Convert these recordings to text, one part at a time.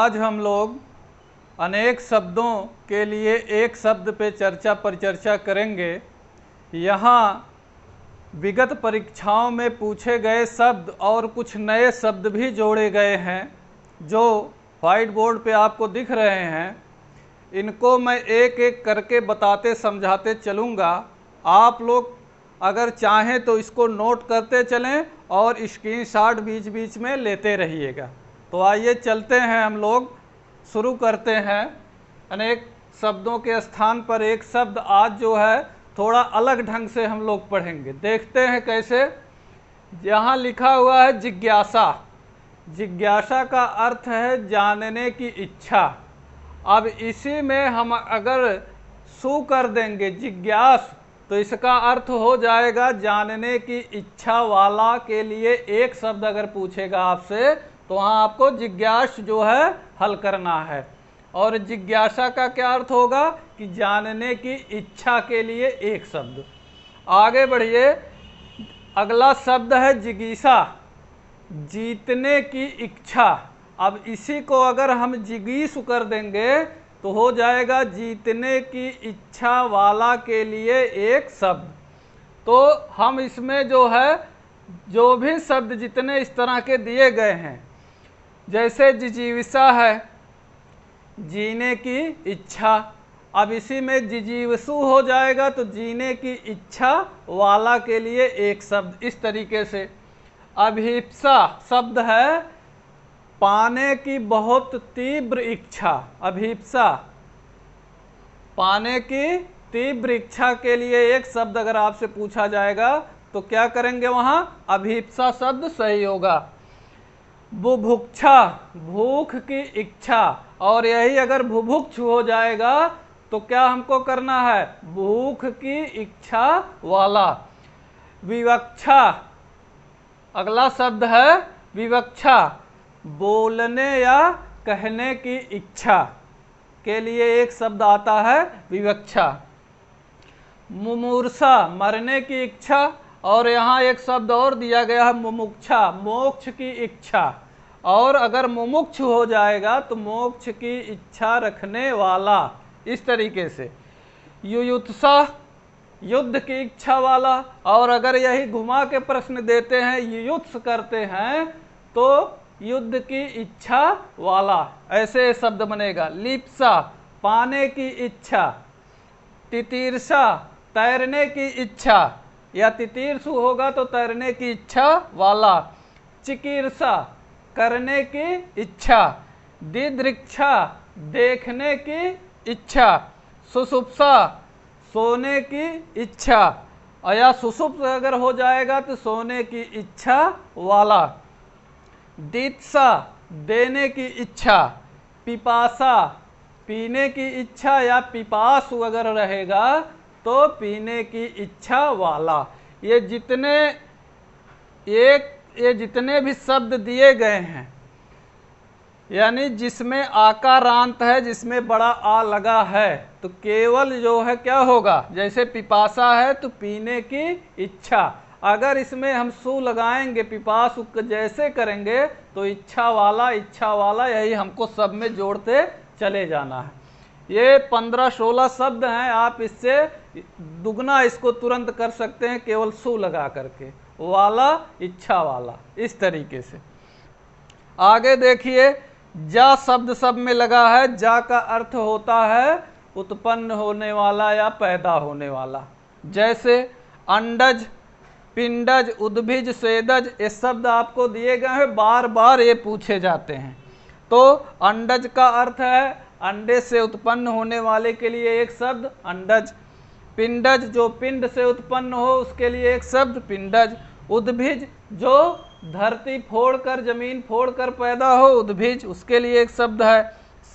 आज हम लोग अनेक शब्दों के लिए एक शब्द पे चर्चा परिचर्चा करेंगे। यहाँ विगत परीक्षाओं में पूछे गए शब्द और कुछ नए शब्द भी जोड़े गए हैं जो व्हाइट बोर्ड पे आपको दिख रहे हैं। इनको मैं एक एक करके बताते समझाते चलूँगा। आप लोग अगर चाहें तो इसको नोट करते चलें और स्क्रीनशॉट बीच बीच में लेते रहिएगा। तो आइए चलते हैं, हम लोग शुरू करते हैं। अनेक शब्दों के स्थान पर एक शब्द आज जो है थोड़ा अलग ढंग से हम लोग पढ़ेंगे। देखते हैं कैसे। यहाँ लिखा हुआ है जिज्ञासा। जिज्ञासा का अर्थ है जानने की इच्छा। अब इसी में हम अगर सु कर देंगे जिज्ञास, तो इसका अर्थ हो जाएगा जानने की इच्छा वाला। के लिए एक शब्द अगर पूछेगा आपसे तो वहाँ आपको जिज्ञास जो है हल करना है। और जिज्ञासा का क्या अर्थ होगा कि जानने की इच्छा के लिए एक शब्द। आगे बढ़िए, अगला शब्द है जिगीसा, जीतने की इच्छा। अब इसी को अगर हम जिगीसु कर देंगे तो हो जाएगा जीतने की इच्छा वाला के लिए एक शब्द। तो हम इसमें जो है जो भी शब्द जितने इस तरह के दिए गए हैं, जैसे जिजीविसा है जीने की इच्छा, अब इसी में जिजीवसु हो जाएगा तो जीने की इच्छा वाला के लिए एक शब्द। इस तरीके से अभिप्सा शब्द है पाने की बहुत तीव्र इच्छा। अभिप्सा पाने की तीव्र इच्छा के लिए एक शब्द अगर आपसे पूछा जाएगा तो क्या करेंगे, वहां अभिप्सा शब्द सही होगा। बुभुक्षा भूख की इच्छा, और यही अगर बुभुक्षु हो जाएगा तो क्या हमको करना है, भूख की इच्छा वाला। विवक्षा अगला शब्द है विवक्षा, बोलने या कहने की इच्छा के लिए एक शब्द आता है विवक्षा। मुमूर्षा मरने की इच्छा, और यहाँ एक शब्द और दिया गया है मुमुक्षा, मोक्ष की इच्छा। और अगर मुमुक्षु हो जाएगा तो मोक्ष की इच्छा रखने वाला। इस तरीके से युयुत्सा युद्ध की इच्छा वाला, और अगर यही घुमा के प्रश्न देते हैं युयुत्स करते हैं तो युद्ध की इच्छा वाला। ऐसे शब्द बनेगा। लिप्सा पाने की इच्छा, तितीर्षा तैरने की इच्छा, या तितीर्षु होगा तो तैरने की इच्छा वाला। चिकीर्षा करने की इच्छा, दिदृक्षा देखने की इच्छा, सुसुप्सा सोने की इच्छा, या सुसुप्त अगर हो जाएगा तो सोने की इच्छा वाला। दीत्सा देने की इच्छा, पिपासा पीने की इच्छा, या पिपासु अगर रहेगा तो पीने की इच्छा वाला। ये जितने भी शब्द दिए गए हैं, यानी जिसमें आकारांत है, जिसमें बड़ा आ लगा है, तो केवल जो है क्या होगा, जैसे पिपासा है तो पीने की इच्छा। अगर इसमें हम सु लगाएंगे पिपासु जैसे करेंगे तो इच्छा वाला, यही हमको सब में जोड़ते चले जाना है। ये 15-16 शब्द हैं, आप इससे दुगना इसको तुरंत कर सकते हैं केवल सु लगा करके, वाला इच्छा वाला। इस तरीके से आगे देखिए, जा शब्द सब में लगा है। जा का अर्थ होता है उत्पन्न होने वाला या पैदा होने वाला। जैसे अंडज, पिंडज, उद्भिज, स्वेदज, ये शब्द आपको दिए गए हैं, बार बार ये पूछे जाते हैं। तो अंडज का अर्थ है अंडे से उत्पन्न होने वाले के लिए एक शब्द अंडज। पिंडज जो पिंड से उत्पन्न हो उसके लिए एक शब्द पिंडज। उद्भिज जो धरती फोड़कर जमीन फोड़कर पैदा हो, उद्भिज, उसके लिए एक शब्द है।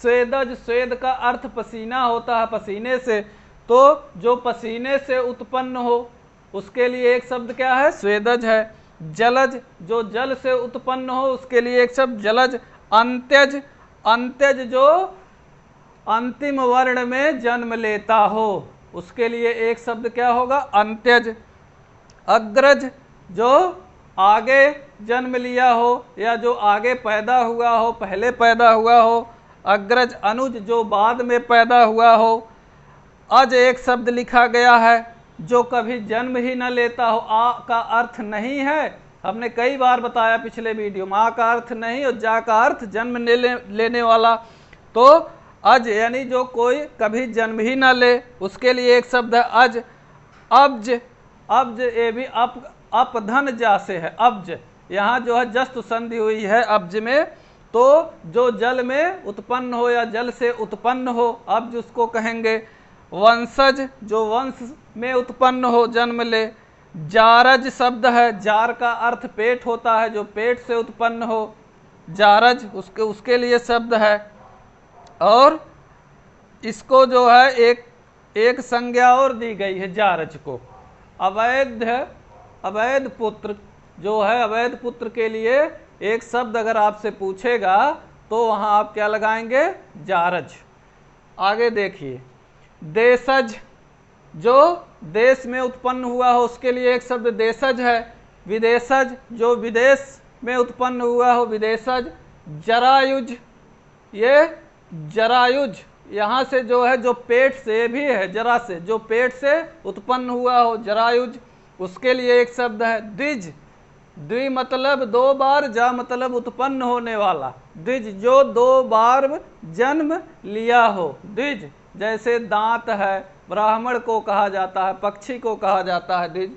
स्वेदज स्वेद का अर्थ पसीना होता है, पसीने से, तो जो पसीने से उत्पन्न हो उसके लिए एक शब्द क्या है, स्वेदज है। जलज जो जल से उत्पन्न हो उसके लिए एक शब्द जलज। अंत्यज अंत्यज जो अंतिम वर्ण में जन्म लेता हो उसके लिए एक शब्द क्या होगा, अंत्यज। अग्रज जो आगे जन्म लिया हो या जो आगे पैदा हुआ हो, पहले पैदा हुआ हो, अग्रज अनुज जो बाद में पैदा हुआ हो। अज एक शब्द लिखा गया है जो कभी जन्म ही न लेता हो। आ का अर्थ नहीं है, हमने कई बार बताया पिछले वीडियो में, आ का अर्थ नहीं और जा का अर्थ जन्म लेने वाला। तो अज यानी जो कोई कभी जन्म ही ना ले, उसके लिए एक शब्द है अज। अब्ज, अब्ज ये भी अपधन जा से है। अब्ज यहाँ जो है जस्त संधि हुई है अब्ज में, तो जो जल में उत्पन्न हो या जल से उत्पन्न हो, अब्ज उसको कहेंगे। वंशज जो वंश में उत्पन्न हो, जन्म ले। जारज शब्द है, जार का अर्थ पेट होता है, जो पेट से उत्पन्न हो, जारज उसके लिए शब्द है। और इसको जो है एक संज्ञा और दी गई है जारज को। अवैध पुत्र जो है, अवैध पुत्र के लिए एक शब्द अगर आपसे पूछेगा तो वहां आप क्या लगाएंगे? जारज। आगे देखिए, देशज जो देश में उत्पन्न हुआ हो, उसके लिए एक शब्द देशज है। विदेशज जो विदेश में उत्पन्न हुआ हो, विदेशज। जरायुज, ये जरायुज यहाँ से जो है, जो पेट से भी है, जरा से जो पेट से उत्पन्न हुआ हो, जरायुज, उसके लिए एक शब्द है द्विज। द्वि मतलब दो बार, जा मतलब उत्पन्न होने वाला। द्विज जो दो बार जन्म लिया हो, द्विज। जैसे दांत है, ब्राह्मण को कहा जाता है, पक्षी को कहा जाता है द्विज।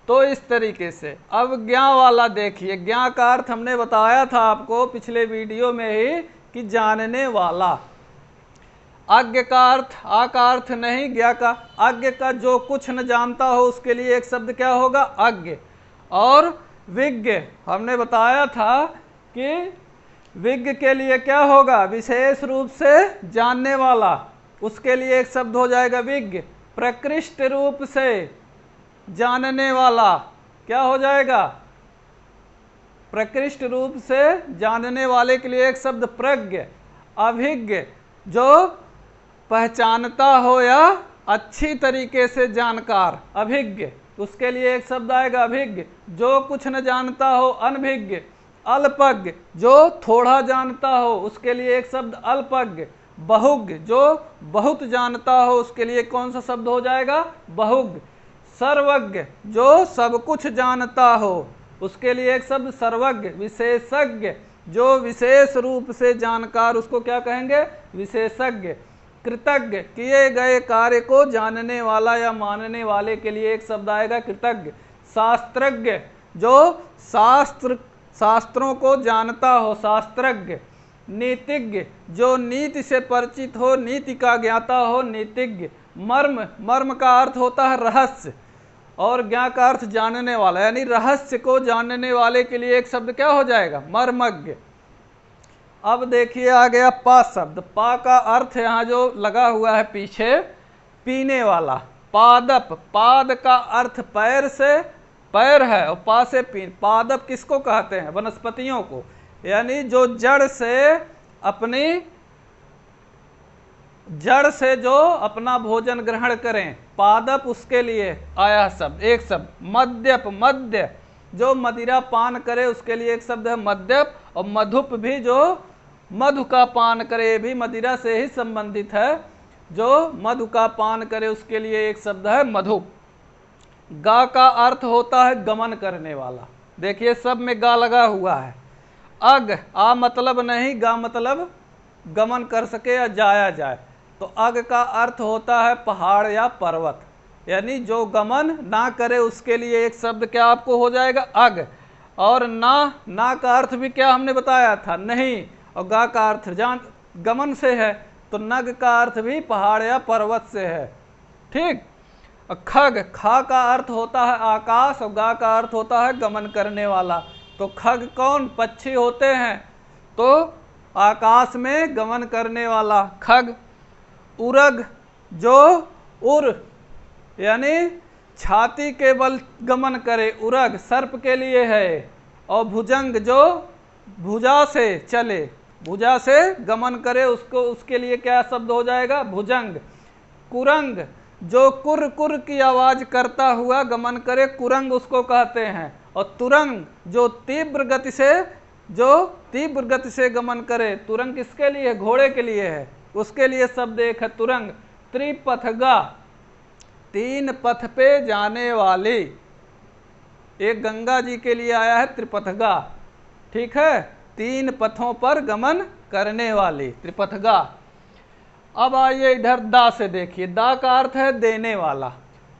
तो इस तरीके से अब ज्ञा वाला देखिए। ज्ञा का अर्थ हमने बताया था आपको पिछले वीडियो में ही कि जानने वाला। आज्ञ का अर्थ, आ का अर्थ नहीं, ज्ञा का। आज्ञ का जो कुछ न जानता हो, उसके लिए एक शब्द क्या होगा? आज्ञ। और विज्ञ हमने बताया था कि विज्ञ के लिए क्या होगा? विशेष रूप से जानने वाला, उसके लिए एक शब्द हो जाएगा विज्ञ। प्रकृष्ट रूप से जानने वाला क्या हो जाएगा? प्रकृष्ट रूप से जानने वाले के लिए एक शब्द प्रज्ञ। अभिज्ञ जो पहचानता हो या अच्छी तरीके से जानकार, अभिज्ञ, उसके लिए एक शब्द आएगा अभिज्ञ। जो कुछ न जानता हो, अनभिज्ञ। अल्पज्ञ जो थोड़ा जानता हो, उसके लिए एक शब्द अल्पज्ञ। बहुज्ञ जो बहुत जानता हो, उसके लिए कौन सा शब्द हो जाएगा? बहुज्ञ। सर्वज्ञ जो सब कुछ जानता हो, उसके लिए एक शब्द सर्वज्ञ। विशेषज्ञ जो विशेष रूप से जानकार, उसको क्या कहेंगे? विशेषज्ञ। कृतज्ञ किए गए कार्य को जानने वाला या मानने वाले के लिए एक शब्द आएगा कृतज्ञ। शास्त्रज्ञ जो शास्त्रों को जानता हो, शास्त्रज्ञ। नीतिज्ञ जो नीति से परिचित हो, नीति का ज्ञाता हो, नीतिज्ञ। मर्म, मर्म का अर्थ होता है रहस्य, और ज्ञा का अर्थ जानने वाला, यानी रहस्य को जानने वाले के लिए एक शब्द क्या हो जाएगा? मर्मज्ञ। अब देखिए आ गया पा शब्द। पा का अर्थ यहाँ जो लगा हुआ है पीछे, पीने वाला। पादप, पाद का अर्थ पैर से, पैर है, और पा से पी। पादप किसको कहते हैं? वनस्पतियों को, यानी जो जड़ से जो अपना भोजन ग्रहण करें, पादप, उसके लिए आया शब्द, एक शब्द। मद्यप, मद्य जो मदिरा पान करे, उसके लिए एक शब्द है मद्यप। और मधुप भी जो मधु का पान करे, भी मदिरा से ही संबंधित है, जो मधु का पान करे, उसके लिए एक शब्द है मधुप। गा का अर्थ होता है गमन करने वाला। देखिए सब में गा लगा हुआ है। अग, आ मतलब नहीं, गा मतलब गमन कर सके या जाया जाए। तो अग का अर्थ होता है पहाड़ या पर्वत, यानी जो गमन ना करे, उसके लिए एक शब्द क्या आपको हो जाएगा? अग। और ना का अर्थ भी क्या हमने बताया था? नहीं। और गा का अर्थ जान गमन से है, तो नग का अर्थ भी पहाड़ या पर्वत से है। ठीक। खग, खा का अर्थ होता है आकाश, और गा का अर्थ होता है गमन करने वाला। तो खग कौन? पक्षी होते हैं, तो आकाश में गमन करने वाला खग। उरग जो उर यानी छाती के बल गमन करे, उरग सर्प के लिए है। और भुजंग जो भुजा से चले, भुजा से गमन करे, उसको, उसके लिए क्या शब्द हो जाएगा? भुजंग। कुरंग जो कुर कुर की आवाज करता हुआ गमन करे, कुरंग उसको कहते हैं। और तुरंग जो तीव्र गति से जो तीव्र गति से गमन करे। तुरंग किसके लिए है? घोड़े के लिए है, उसके लिए शब्द एक है तुरंग। त्रिपथगा, तीन पथ पे जाने वाली, एक गंगा जी के लिए आया है त्रिपथगा, ठीक है, तीन पथों पर गमन करने वाली त्रिपथगा। अब आइए इधर दा से देखिए, दा का अर्थ है देने वाला।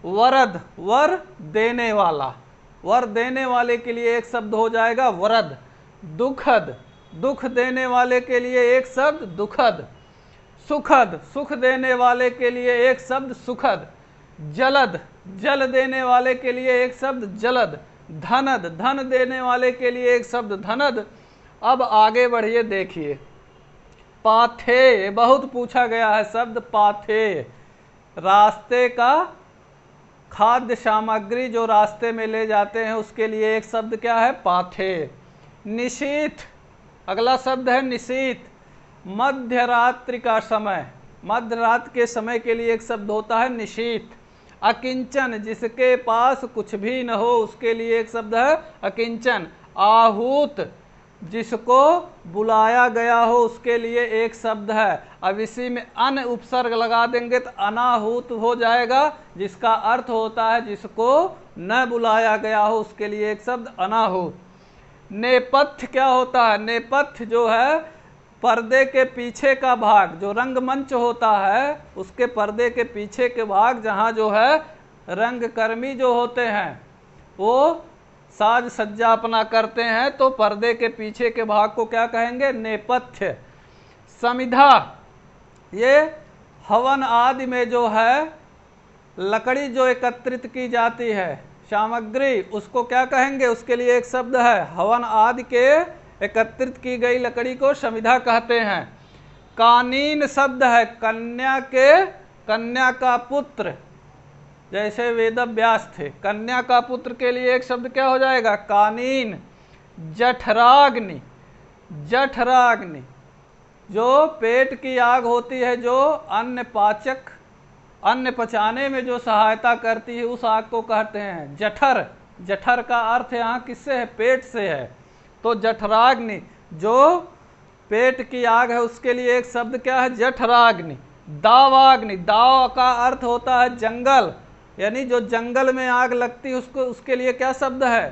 वरद, वर देने वाला, वर देने वाले के लिए एक शब्द हो जाएगा वरद। दुखद, दुख देने वाले के लिए एक शब्द दुखद। सुखद, सुख देने वाले के लिए एक शब्द सुखद। जलद, जल देने वाले के लिए एक शब्द जलद। धनद, धन देने वाले के लिए एक शब्द धनद। अब आगे बढ़िए देखिए, पाथे, बहुत पूछा गया है शब्द पाथे। रास्ते का खाद्य सामग्री जो रास्ते में ले जाते हैं उसके लिए एक शब्द क्या है? पाथे। निशीथ, अगला शब्द है निशीथ। मध्य रात्रि का समय, मध्य रात के समय के लिए एक शब्द होता है निशीथ। अकिंचन, जिसके पास कुछ भी न हो उसके लिए एक शब्द है अकिंचन। आहूत, जिसको बुलाया गया हो उसके लिए एक शब्द है। अब इसी में अन उपसर्ग लगा देंगे तो अनाहूत हो जाएगा, जिसका अर्थ होता है जिसको न बुलाया गया हो उसके लिए एक शब्द अनाहूत। नेपथ्य क्या होता है? नेपथ्य जो है पर्दे के पीछे का भाग, जो रंगमंच होता है उसके पर्दे के पीछे के भाग, जहाँ जो है रंगकर्मी जो होते हैं वो साज सज्जा अपना करते हैं, तो पर्दे के पीछे के भाग को क्या कहेंगे? नेपथ्य। समिधा, ये हवन आदि में जो है लकड़ी जो एकत्रित की जाती है सामग्री, उसको क्या कहेंगे? उसके लिए एक शब्द है, हवन आदि के एकत्रित की गई लकड़ी को समिधा कहते हैं। कानीन शब्द है कन्या के, कन्या का पुत्र, जैसे वेदव्यास थे, कन्या का पुत्र के लिए एक शब्द क्या हो जाएगा? कानीन। जठराग्नि, जठराग्नि जो पेट की आग होती है, जो अन्न पाचक, अन्न पचाने में जो सहायता करती है, उस आग को कहते हैं जठर। जठर का अर्थ यहाँ किससे है? पेट से है। तो जठराग्नि, जो पेट की आग है उसके लिए एक शब्द क्या है? जठराग्नि। दावाग्नि, दाव का अर्थ होता है जंगल, यानी जो जंगल में आग लगती है उसको, उसके लिए क्या शब्द है?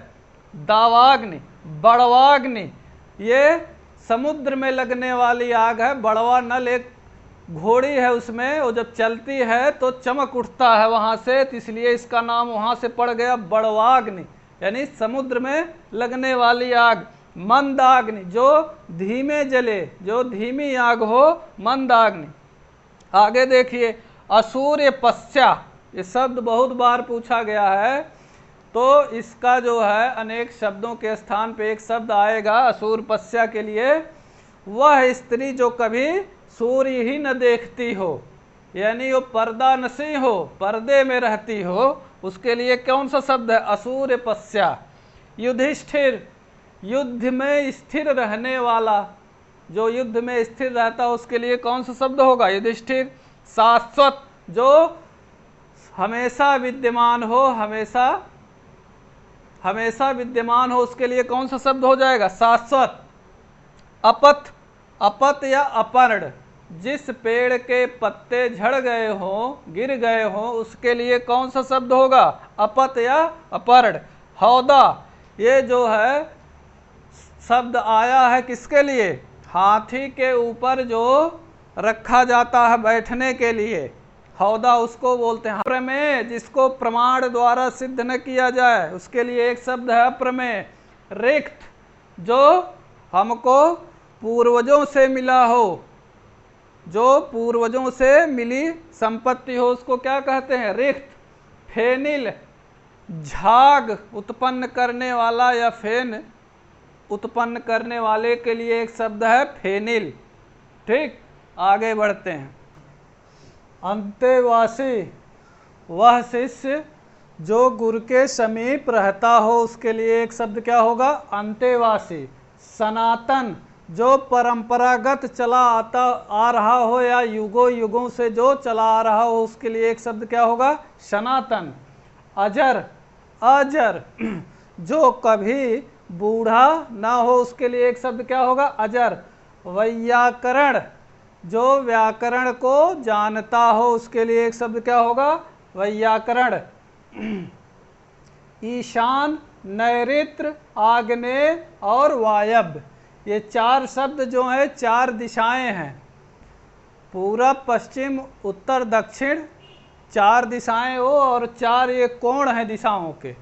दावाग्नि। बड़वाग्नि, ये समुद्र में लगने वाली आग है। बड़वा नल एक घोड़ी है, उसमें वो जब चलती है तो चमक उठता है वहाँ से, तो इसलिए इसका नाम वहाँ से पड़ गया बड़वाग्नि, यानी समुद्र में लगने वाली आग। मंदाग्नि, जो धीमे जले, जो धीमी आग हो, मंदाग्नि। आगे देखिए, असूर्य पश्चा, ये शब्द बहुत बार पूछा गया है, तो इसका जो है अनेक शब्दों के स्थान पे एक शब्द आएगा असूर पश्चा के लिए। वह स्त्री जो कभी सूर्य ही न देखती हो, यानी वो पर्दा नशी हो, पर्दे में रहती हो, उसके लिए कौन सा शब्द है? असूर्य पश्चा। युधिष्ठिर, युद्ध में स्थिर रहने वाला, जो युद्ध में स्थिर रहता है उसके लिए कौन सा शब्द होगा? युधिष्ठिर। शाश्वत, जो हमेशा विद्यमान हो, हमेशा हमेशा विद्यमान हो, उसके लिए कौन सा शब्द हो जाएगा? शाश्वत। अपथ, अपत या अपर्ण, जिस पेड़ के पत्ते झड़ गए हों, गिर गए हों, उसके लिए कौन सा शब्द होगा? अपत या अपर्ण। हौदा, ये जो है शब्द आया है किसके लिए? हाथी के ऊपर जो रखा जाता है बैठने के लिए, हौदा उसको बोलते हैं। प्रमेय, जिसको प्रमाण द्वारा सिद्ध न किया जाए उसके लिए एक शब्द है अप्रमेय। रिक्त, जो हमको पूर्वजों से मिला हो, जो पूर्वजों से मिली संपत्ति हो, उसको क्या कहते हैं? रिक्त। फेनिल, झाग उत्पन्न करने वाला या फेन उत्पन्न करने वाले के लिए एक शब्द है फेनिल। ठीक, आगे बढ़ते हैं। अंतेवासी, वह शिष्य जो गुरु के समीप रहता हो उसके लिए एक शब्द क्या होगा? अंतेवासी। सनातन, जो परंपरागत चला आता आ रहा हो या युगों युगों से जो चला आ रहा हो उसके लिए एक शब्द क्या होगा? सनातन। अजर, अजर जो कभी बूढ़ा ना हो उसके लिए एक शब्द क्या होगा? अजर। वैयाकरण, जो व्याकरण को जानता हो उसके लिए एक शब्द क्या होगा? वैयाकरण। ईशान, नैऋत्य, आग्नेय और वायव्य, ये चार शब्द जो हैं चार दिशाएं हैं। पूरब, पश्चिम, उत्तर, दक्षिण, चार दिशाएं हो और चार ये कोण हैं दिशाओं के,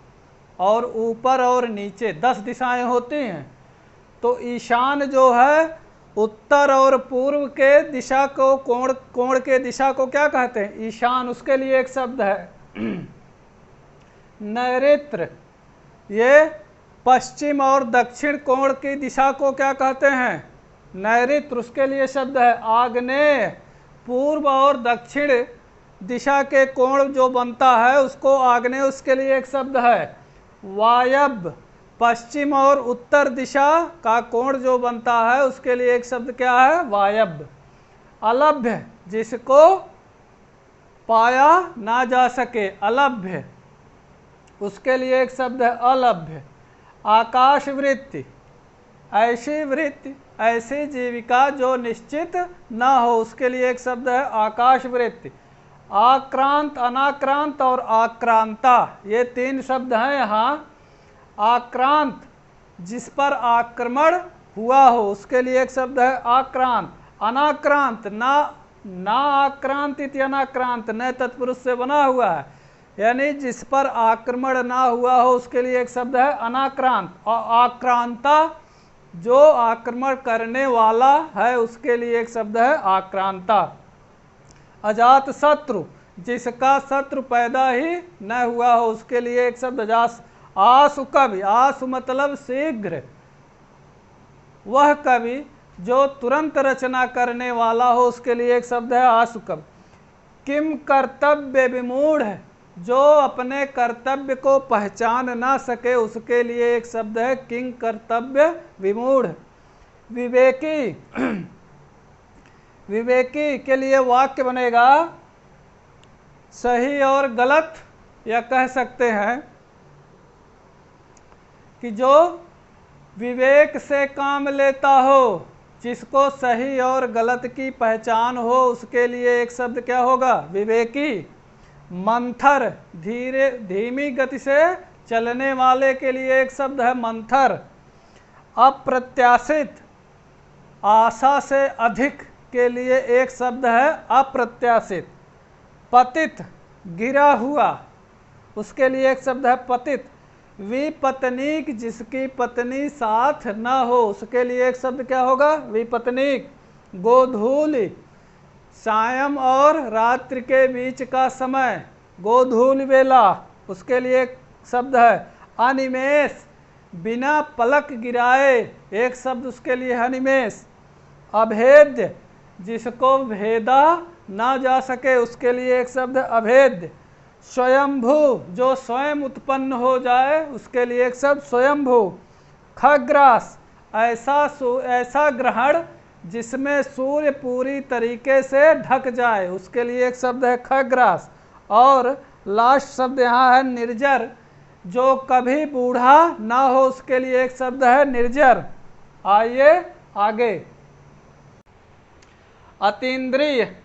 और ऊपर और नीचे 10 दिशाएं होती हैं। तो ईशान जो है उत्तर और पूर्व के दिशा को, कोण के दिशा को क्या कहते हैं? ईशान, उसके लिए एक शब्द है। नैऋत्य, ये पश्चिम और दक्षिण कोण की दिशा को क्या कहते हैं? नैऋत्य, उसके लिए शब्द है आग्नेय। पूर्व और दक्षिण दिशा के कोण जो बनता है उसको आग्नेय, उसके लिए एक शब्द है वायव्य। पश्चिम और उत्तर दिशा का कोण जो बनता है उसके लिए एक शब्द क्या है? वायव्य। अलभ्य, जिसको पाया ना जा सके, अलभ्य, उसके लिए एक शब्द है अलभ्य। आकाश वृत्ति, ऐसी वृत्ति, ऐसी जीविका जो निश्चित ना हो उसके लिए एक शब्द है आकाश वृत्ति। आक्रांत, अनाक्रांत और आक्रांता, ये 3 शब्द हैं यहाँ। आक्रांत, जिस पर आक्रमण हुआ हो उसके लिए एक शब्द है आक्रांत। अनाक्रांत, ना आक्रांत इति अनाक्रांत, नए तत्पुरुष से बना हुआ है, यानी जिस पर आक्रमण ना हुआ हो उसके लिए एक शब्द है अनाक्रांत। और आक्रांता, जो आक्रमण करने वाला है उसके लिए एक शब्द है आक्रांता। अजात शत्रु, जिसका शत्रु पैदा ही न हुआ हो उसके लिए एक शब्द अजात। आसु कवि, आसु मतलब शीघ्र, वह कवि जो तुरंत रचना करने वाला हो उसके लिए एक शब्द है आसु कवि। किम कर्तव्य विमूढ़, जो अपने कर्तव्य को पहचान ना सके उसके लिए एक शब्द है किंग कर्तव्य विमूढ़। विवेकी, विवेकी के लिए वाक्य बनेगा सही और गलत, या कह सकते हैं कि जो विवेक से काम लेता हो, जिसको सही और गलत की पहचान हो उसके लिए एक शब्द क्या होगा? विवेकी। मंथर, धीमी गति से चलने वाले के लिए एक शब्द है मंथर। अप्रत्याशित, आशा से अधिक के लिए एक शब्द है अप्रत्याशित। पतित, गिरा हुआ, उसके लिए एक शब्द है पतित। विपत्नीक, जिसकी पत्नी साथ न हो उसके लिए एक शब्द क्या होगा? विपत्नीक। गोधूलि, सायं और रात्रि के बीच का समय, गोधूल वेला, उसके लिए एक शब्द है अनिमेष। बिना पलक गिराए, एक शब्द उसके लिए अनिमेष। अभेद्य, जिसको भेदा ना जा सके उसके लिए एक शब्द अभेद्य। स्वयंभू, जो स्वयं उत्पन्न हो जाए उसके लिए एक शब्द स्वयंभू। खग्रास, ऐसा ग्रहण जिसमें सूर्य पूरी तरीके से ढक जाए उसके लिए एक शब्द है खग्रास। और लास्ट शब्द यहाँ है निर्जर, जो कभी बूढ़ा ना हो उसके लिए एक शब्द है निर्जर। आइए आगे। अतीन्द्रिय,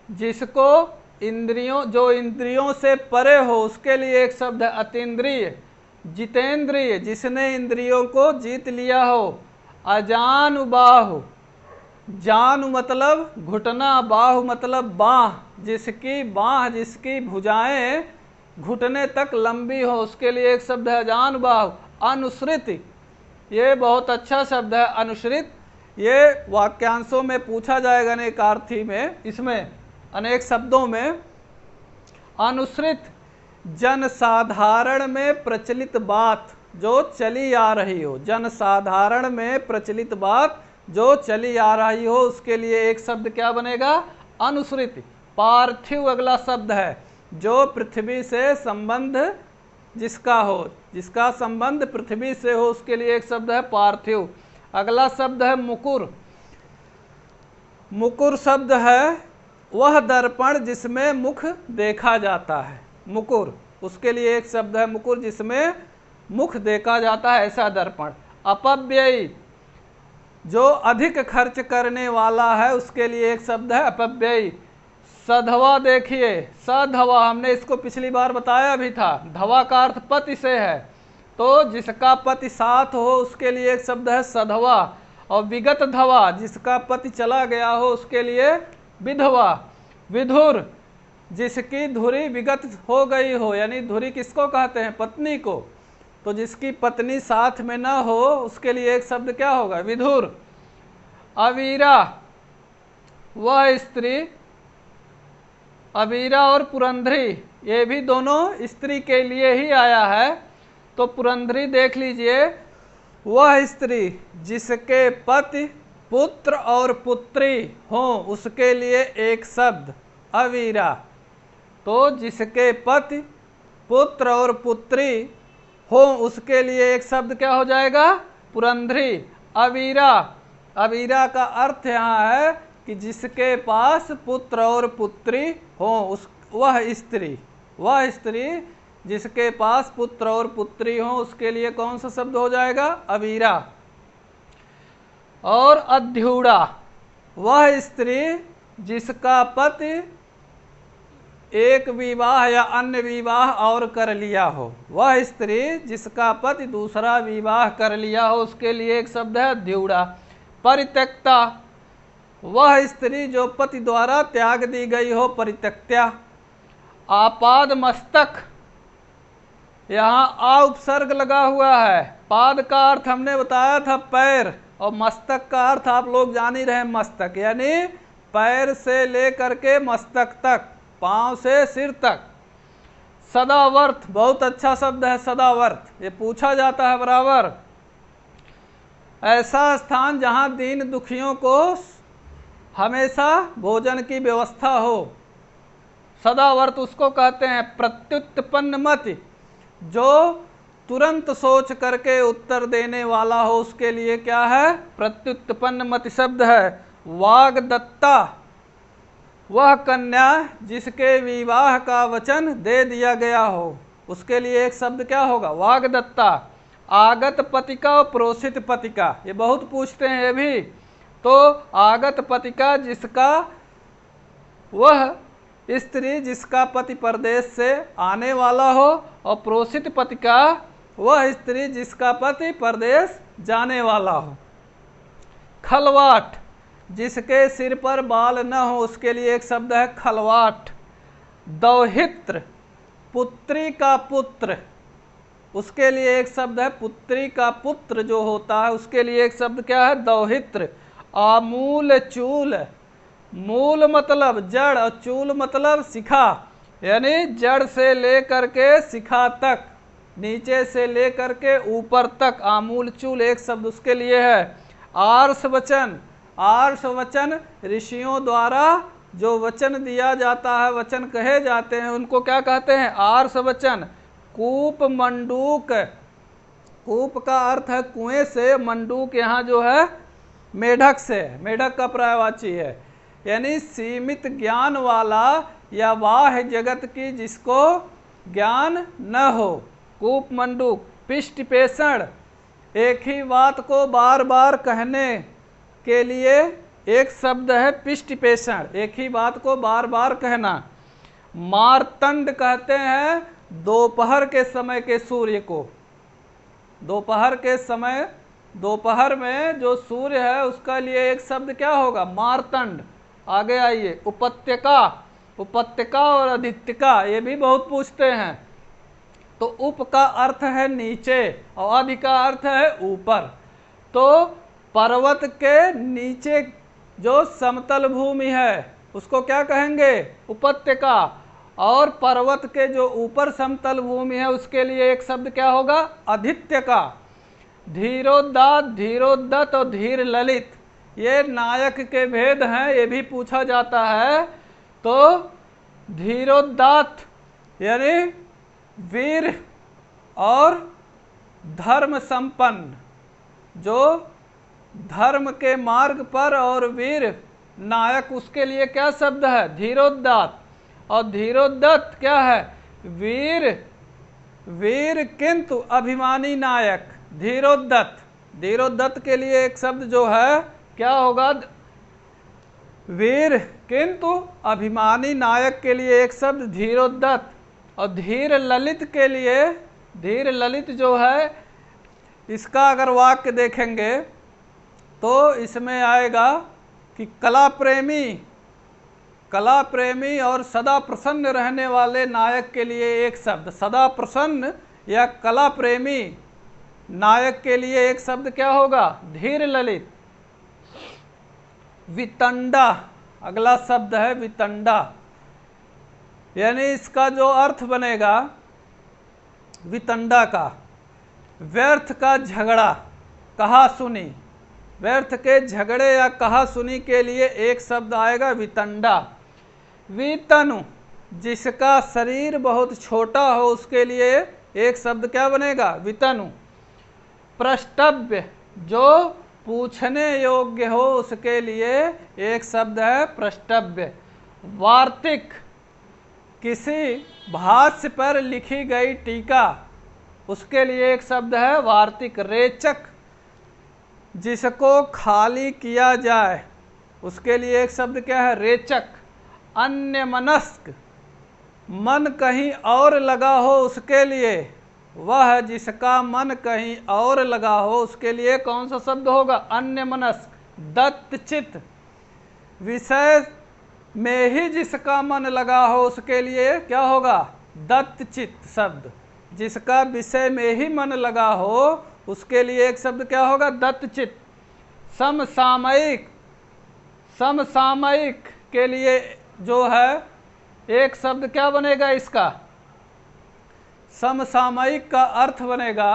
जिसको जो इंद्रियों से परे हो उसके लिए एक शब्द है अतीन्द्रिय। जितेंद्रिय, जिसने इंद्रियों को जीत लिया हो। अजानु बाहु, जानु मतलब घुटना, बाहु मतलब बाह, जिसकी भुजाएं घुटने तक लंबी हो उसके लिए एक शब्द है अजानु बाहु। अनुसृत, ये बहुत अच्छा शब्द है अनुसृत, ये वाक्यांशों में पूछा जाएगा अनेकार्थी में, इसमें अनेक शब्दों में। अनुसृत, जनसाधारण में प्रचलित बात जो चली आ रही हो, जनसाधारण में प्रचलित बात जो चली आ रही हो उसके लिए एक शब्द क्या बनेगा? अनुसृति। पार्थिव अगला शब्द है, जो पृथ्वी से संबंध जिसका हो, जिसका संबंध पृथ्वी से हो उसके लिए एक शब्द है पार्थिव। अगला शब्द है मुकुर। मुकुर शब्द है वह दर्पण जिसमें मुख देखा जाता है, मुकुर, उसके लिए एक शब्द है मुकुर, जिसमें मुख देखा जाता है ऐसा दर्पण। अपव्ययी, जो अधिक खर्च करने वाला है उसके लिए एक शब्द है अपव्ययी। सधवा देखिए, सधवा, हमने इसको पिछली बार बताया भी था, धवा का अर्थ पति से है, तो जिसका पति साथ हो उसके लिए एक शब्द है सधवा। और विगत धवा, जिसका पति चला गया हो उसके लिए विधवा। विधुर, जिसकी धुरी विगत हो गई हो, यानी धुरी किसको कहते हैं, पत्नी को, तो जिसकी पत्नी साथ में ना हो उसके लिए एक शब्द क्या होगा, विधुर। अवीरा, वह स्त्री, अवीरा और पुरंधरी ये भी दोनों स्त्री के लिए ही आया है, तो पुरंधरी देख लीजिए, वह स्त्री जिसके पति पुत्र और पुत्री हो उसके लिए एक शब्द अवीरा। तो जिसके पति पुत्र और पुत्री हो उसके लिए एक शब्द क्या हो जाएगा, पुरंधरी। अवीरा, अवीरा का अर्थ यहाँ है कि जिसके पास पुत्र और पुत्री हो उस वह स्त्री जिसके पास पुत्र और पुत्री हो उसके लिए कौन सा शब्द हो जाएगा, अवीरा। और अध्यूढ़ा, वह स्त्री जिसका पति एक विवाह या अन्य विवाह और कर लिया हो, वह स्त्री जिसका पति दूसरा विवाह कर लिया हो उसके लिए एक शब्द है अध्यूढ़ा। परित्यक्ता, वह स्त्री जो पति द्वारा त्याग दी गई हो, परित्यक्त्या। आपाद मस्तक, यहाँ आ उपसर्ग लगा हुआ है। पाद का अर्थ हमने बताया था पैर, और मस्तक का अर्थ आप लोग जान ही रहे, मस्तक यानी पैर से लेकर के मस्तक तक, पांव से सिर तक। सदावर्त, बहुत अच्छा शब्द है सदावर्त, ये पूछा जाता है बराबर। ऐसा स्थान जहाँ दीन दुखियों को हमेशा भोजन की व्यवस्था हो, सदावर्त उसको कहते हैं। प्रत्युत्पन्न मति, जो तुरंत सोच करके उत्तर देने वाला हो उसके लिए क्या है, प्रत्युत्पन्न मति शब्द है। वाग्दत्ता, वह कन्या जिसके विवाह का वचन दे दिया गया हो उसके लिए एक शब्द क्या होगा, वाग्दत्ता। आगत पतिका और प्रोषित पतिका, ये बहुत पूछते हैं ये भी। तो आगत पतिका जिसका, वह स्त्री जिसका पति परदेश से आने वाला हो, और प्रोषित पतिका वह स्त्री जिसका पति परदेश जाने वाला हो। खलवाट, जिसके सिर पर बाल न हो उसके लिए एक शब्द है खलवाट। दौहित्र, पुत्री का पुत्र, उसके लिए एक शब्द है, पुत्री का पुत्र जो होता है उसके लिए एक शब्द क्या है, दौहित्र। आमूल चूल, मूल मतलब जड़ और चूल मतलब शिखा, यानी जड़ से लेकर के शिखा तक, नीचे से लेकर के ऊपर तक, आमूल चूल एक शब्द उसके लिए है। आर्ष वचन, आर्ष वचन ऋषियों द्वारा जो वचन दिया जाता है, वचन कहे जाते हैं, उनको क्या कहते हैं, आर्ष वचन। कूप मंडूक, कूप का अर्थ है कुएं से, मंडूक यहाँ जो है मेढक से, मेढक का पर्यायवाची है, यानी सीमित ज्ञान वाला या बाह्य जगत की जिसको ज्ञान न हो। कूप मंडूक। पिष्टपेषण, एक ही बात को बार बार कहने के लिए एक शब्द है पिष्टपेषण, एक ही बात को बार बार कहना। मार्तंड कहते हैं दोपहर के समय के सूर्य को, दोपहर के समय, दोपहर में जो सूर्य है उसका लिए एक शब्द क्या होगा, मार्तंड। आगे आइए, उपत्यका, उपत्यका और अधित्यका ये भी बहुत पूछते हैं। तो उप का अर्थ है नीचे और अधि का अर्थ है ऊपर। तो पर्वत के नीचे जो समतल भूमि है उसको क्या कहेंगे, उपत्यका, और पर्वत के जो ऊपर समतल भूमि है उसके लिए एक शब्द क्या होगा, अधित्यका। धीरोदात, धीरोदत्त और धीर ललित ये नायक के भेद हैं, ये भी पूछा जाता है। तो धीरोदात यानी वीर और धर्म संपन्न, जो धर्म के मार्ग पर और वीर नायक, उसके लिए क्या शब्द है, धीरोदात। और धीरोदत्त क्या है, वीर, वीर किंतु अभिमानी नायक धीरोद्धत। धीरोद्धत के लिए एक शब्द जो है क्या होगा? वीर किंतु अभिमानी नायक के लिए एक शब्द धीरोद्धत। और धीर ललित के लिए, धीर ललित जो है इसका अगर वाक्य देखेंगे तो इसमें आएगा कि कला प्रेमी, कला प्रेमी और सदा प्रसन्न रहने वाले नायक के लिए एक शब्द, सदा प्रसन्न या कला प्रेमी नायक के लिए एक शब्द क्या होगा? धीर ललित। वितंडा अगला शब्द है वितंडा, यानी इसका जो अर्थ बनेगा वितंडा का, व्यर्थ का झगड़ा, कहा सुनी। व्यर्थ के झगड़े या कहा सुनी के लिए एक शब्द आएगा वितंडा। वितनु जिसका शरीर बहुत छोटा हो उसके लिए एक शब्द क्या बनेगा? वितनु। प्रष्टव्य जो पूछने योग्य हो उसके लिए एक शब्द है प्रष्टव्य। वार्तिक किसी भाष्य पर लिखी गई टीका, उसके लिए एक शब्द है वार्तिक। रेचक जिसको खाली किया जाए उसके लिए एक शब्द क्या है? रेचक। अन्यमनस्क मन कहीं और लगा हो उसके लिए, वह जिसका मन कहीं और लगा हो उसके लिए कौन सा शब्द होगा? अन्यमनस्क। दत्तचित्त विषय में ही जिसका मन लगा हो उसके लिए क्या होगा? दत्तचित्त शब्द। जिसका विषय में ही मन लगा हो उसके लिए एक शब्द क्या होगा? दत्तचित्त। समसामयिक, समसामयिक के लिए जो है एक शब्द क्या बनेगा इसका? समसामयिक का अर्थ बनेगा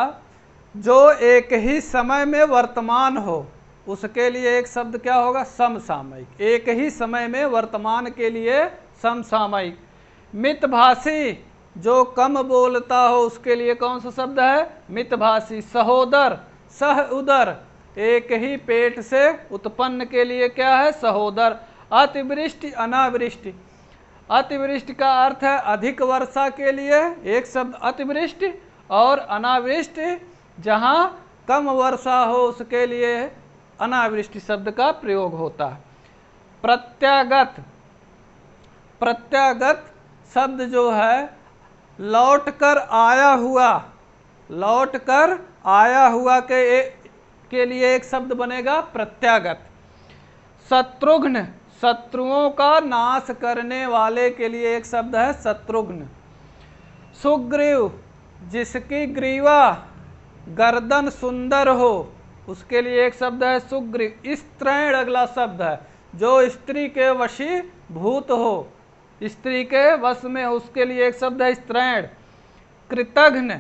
जो एक ही समय में वर्तमान हो, उसके लिए एक शब्द क्या होगा? समसामयिक। एक ही समय में वर्तमान के लिए समसामयिक। मितभाषी जो कम बोलता हो उसके लिए कौन सा शब्द है? मितभाषी। सहोदर, सह उदर एक ही पेट से उत्पन्न के लिए क्या है? सहोदर। अतिवृष्टि अनावृष्टि, अतिवृष्टि का अर्थ है अधिक वर्षा के लिए एक शब्द अतिवृष्टि, और अनावृष्टि जहाँ कम वर्षा हो उसके लिए अनावृष्टि शब्द का प्रयोग होता है। प्रत्यागत, प्रत्यागत शब्द जो है लौट कर आया हुआ, लौट कर आया हुआ के लिए एक शब्द बनेगा प्रत्यागत। शत्रुघ्न शत्रुओं का नाश करने वाले के लिए एक शब्द है शत्रुघ्न। सुग्रीव जिसकी ग्रीवा गर्दन सुंदर हो उसके लिए एक शब्द है सुग्रीव। स्त्रैण अगला शब्द है जो स्त्री के वशीभूत हो, स्त्री के वश में उसके लिए एक शब्द है स्त्रैण। कृतघ्न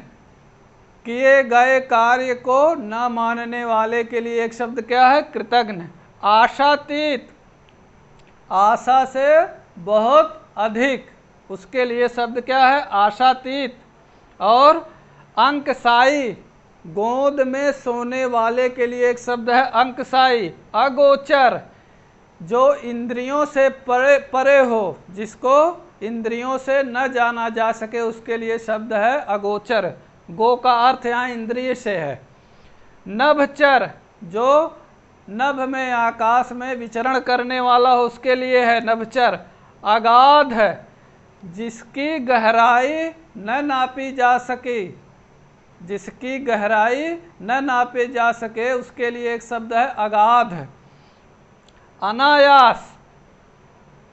किए गए कार्य को न मानने वाले के लिए एक शब्द क्या है? कृतघ्न। आशातीत आशा से बहुत अधिक, उसके लिए शब्द क्या है? आशातीत। और अंकसाई गोद में सोने वाले के लिए एक शब्द है अंकसाई। अगोचर जो इंद्रियों से परे परे हो, जिसको इंद्रियों से न जाना जा सके उसके लिए शब्द है अगोचर। गो का अर्थ यहाँ इंद्रिय से है। नभचर जो नभ में आकाश में विचरण करने वाला हो उसके लिए है नभचर। अगाध जिसकी गहराई न नापी जा सके, जिसकी गहराई न नापे जा सके उसके लिए एक शब्द है अगाध। अनायास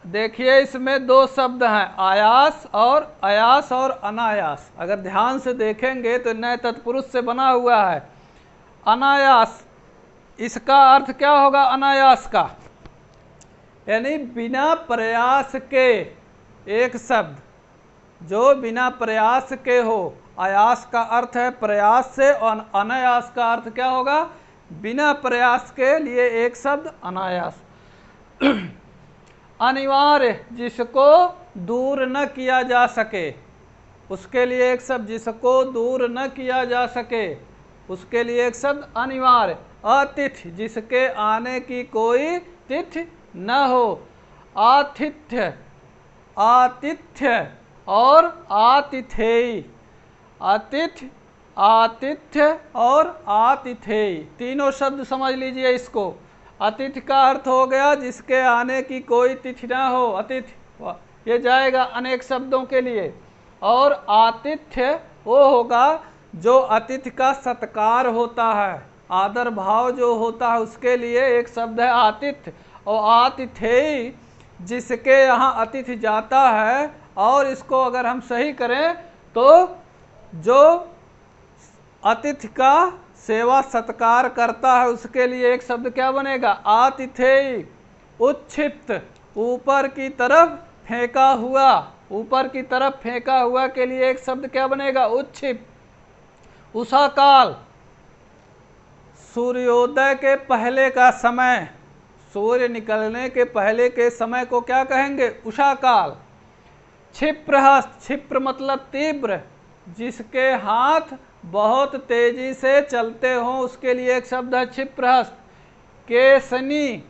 देखिए इसमें दो शब्द हैं आयास और अयास और अनायास। अगर ध्यान से देखेंगे तो नए तत्पुरुष से बना हुआ है। अनायास इसका अर्थ क्या होगा? अनायास का यानी बिना प्रयास के एक शब्द जो बिना प्रयास के हो। आयास का अर्थ है प्रयास से और अनायास का अर्थ क्या होगा? बिना प्रयास के लिए एक शब्द अनायास। अनिवार्य जिसको दूर न किया जा सके उसके लिए एक शब्द, जिसको दूर न किया जा सके उसके लिए एक शब्द अनिवार्य। अतिथि जिसके आने की कोई तिथि न हो। आतिथ्य, आतिथ्य और आतिथेयी, अतिथि, आतिथ्य और आतिथेय, तीनों शब्द समझ लीजिए इसको। अतिथि का अर्थ हो गया जिसके आने की कोई तिथि ना हो, अतिथि, ये जाएगा अनेक शब्दों के लिए। और आतिथ्य वो होगा जो अतिथि का सत्कार होता है, आदर भाव जो होता है, उसके लिए एक शब्द है आतिथ्य। और आतिथेय जिसके यहाँ अतिथि जाता है, और इसको अगर हम सही करें तो जो अतिथि का सेवा सत्कार करता है, उसके लिए एक शब्द क्या बनेगा? आतिथेय। उच्छिप्त, ऊपर की तरफ फेंका हुआ, ऊपर की तरफ फेंका हुआ के लिए एक शब्द क्या बनेगा? उच्छिप्त। उषा काल, सूर्योदय के पहले का समय, सूर्य निकलने के पहले के समय को क्या कहेंगे? उषा काल। क्षिप्रहस्त, क्षिप्र मतलब तीव्र, जिसके हाथ बहुत तेजी से चलते हों, उसके लिए एक शब्द है क्षिप्रहस्त। केसनी,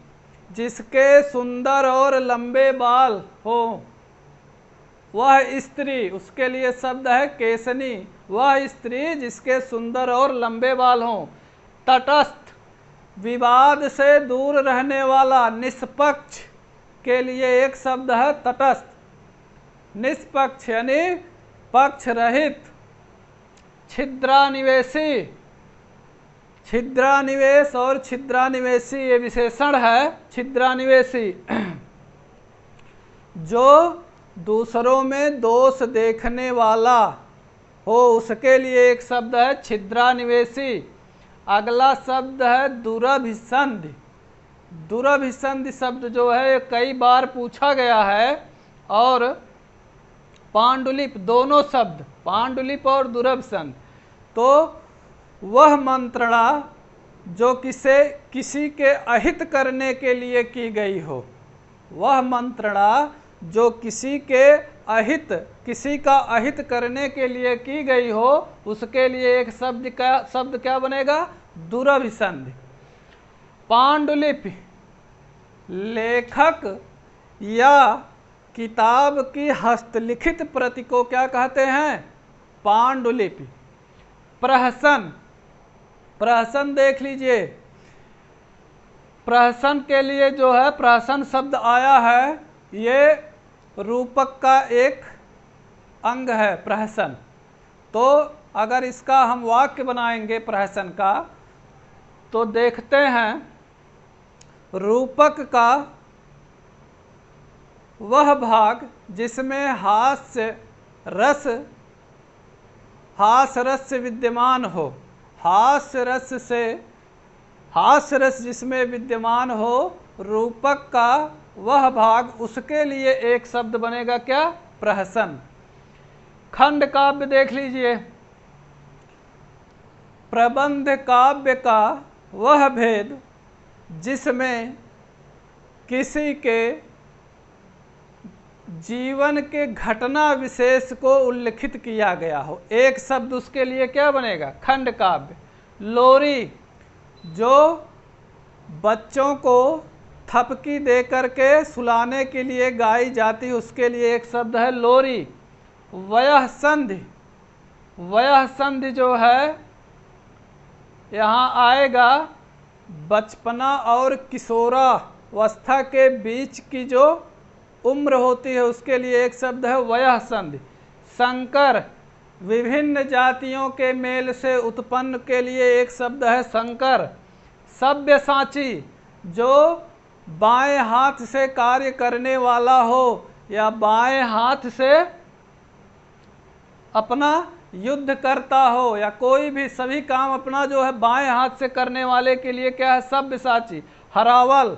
जिसके सुंदर और लंबे बाल हो, वह स्त्री, उसके लिए शब्द है केसनी, वह स्त्री जिसके सुंदर और लंबे बाल हों। तटस्थ, विवाद से दूर रहने वाला, निष्पक्ष के लिए एक शब्द है तटस्थ, निष्पक्ष यानी पक्ष रहित। छिद्रानिवेशी, छिद्रानिवेश और छिद्रानिवेशी ये विशेषण है। छिद्रानिवेशी जो दूसरों में दोष देखने वाला हो, उसके लिए एक शब्द है छिद्रानिवेशी। अगला शब्द है दुरभिसंधि। दुरभिसंधि शब्द जो है कई बार पूछा गया है, और पांडुलिप, दोनों शब्द पांडुलिप और दुरभिसंधि। तो वह मंत्रणा जो किसी के अहित करने के लिए की गई हो, वह मंत्रणा जो किसी का अहित करने के लिए की गई हो, उसके लिए एक शब्द क्या बनेगा? दुरभिसंधि। पांडुलिपि, लेखक या किताब की हस्तलिखित प्रति को क्या कहते हैं? पांडुलिपि। प्रहसन, प्रहसन देख लीजिए, प्रहसन के लिए जो है प्रहसन शब्द आया है, ये रूपक का एक अंग है प्रहसन। तो अगर इसका हम वाक्य बनाएंगे प्रहसन का, तो देखते हैं रूपक का वह भाग जिसमें हास्य रस विद्यमान हो, हास्य रस जिसमें विद्यमान हो, रूपक का वह भाग, उसके लिए एक शब्द बनेगा क्या? प्रहसन। खंड काव्य देख लीजिए, प्रबंध काव्य का वह भेद जिसमें किसी के जीवन के घटना विशेष को उल्लिखित किया गया हो, एक शब्द उसके लिए क्या बनेगा? खंड काव्य। लोरी, जो बच्चों को थपकी दे करके सुलाने के लिए गाई जाती, उसके लिए एक शब्द है लोरी। वयः संधि, वयः संधि जो है यहाँ आएगा बचपना और किशोरावस्था के बीच की जो उम्र होती है, उसके लिए एक शब्द है वयः संधि। संकर, विभिन्न जातियों के मेल से उत्पन्न के लिए एक शब्द है संकर। सव्यसाची, जो बाएं हाथ से कार्य करने वाला हो या बाएं हाथ से अपना युद्ध करता हो, या कोई भी सभी काम अपना जो है बाएं हाथ से करने वाले के लिए क्या है? सव्यसाची। हरावल,